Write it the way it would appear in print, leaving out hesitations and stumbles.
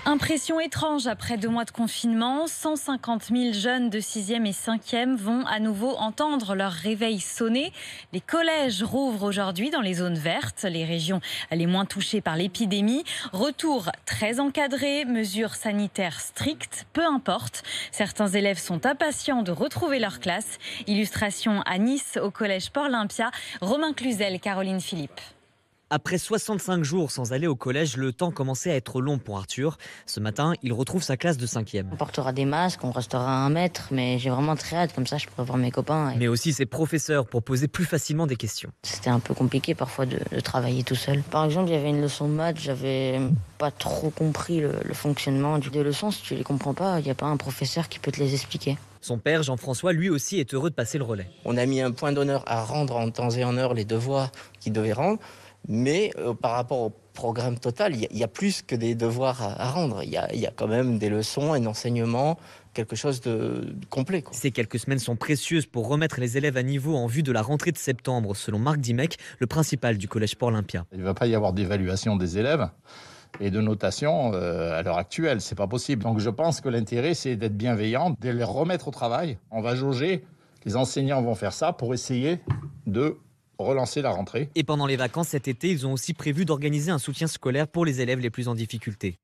Impression étrange après 2 mois de confinement. 150 000 jeunes de 6e et 5e vont à nouveau entendre leur réveil sonner. Les collèges rouvrent aujourd'hui dans les zones vertes, les régions les moins touchées par l'épidémie. Retour très encadré, mesures sanitaires strictes, peu importe. Certains élèves sont impatients de retrouver leur classe. Illustration à Nice au collège Port-Olympia. Romain Cluzel, Caroline Philippe. Après 65 jours sans aller au collège, le temps commençait à être long pour Arthur. Ce matin, il retrouve sa classe de 5e. On portera des masques, on restera à 1 mètre, mais j'ai vraiment très hâte, comme ça je pourrai voir mes copains. Mais aussi ses professeurs pour poser plus facilement des questions. C'était un peu compliqué parfois de travailler tout seul. Par exemple, il y avait une leçon de maths, j'avais pas trop compris le fonctionnement des leçons. Si tu les comprends pas, il n'y a pas un professeur qui peut te les expliquer. Son père, Jean-François, lui aussi est heureux de passer le relais. On a mis un point d'honneur à rendre en temps et en heure les devoirs qu'ils devaient rendre. Mais par rapport au programme total, il y a plus que des devoirs à rendre. Il y a quand même des leçons, un enseignement, quelque chose de complet, quoi. Ces quelques semaines sont précieuses pour remettre les élèves à niveau en vue de la rentrée de septembre, selon Marc Dimec, le principal du collège Port-Olympia. Il ne va pas y avoir d'évaluation des élèves et de notation à l'heure actuelle. C'est pas possible. Donc je pense que l'intérêt, c'est d'être bienveillant, de les remettre au travail. On va jauger. Les enseignants vont faire ça pour essayer de relancer la rentrée. Et pendant les vacances cet été, ils ont aussi prévu d'organiser un soutien scolaire pour les élèves les plus en difficulté.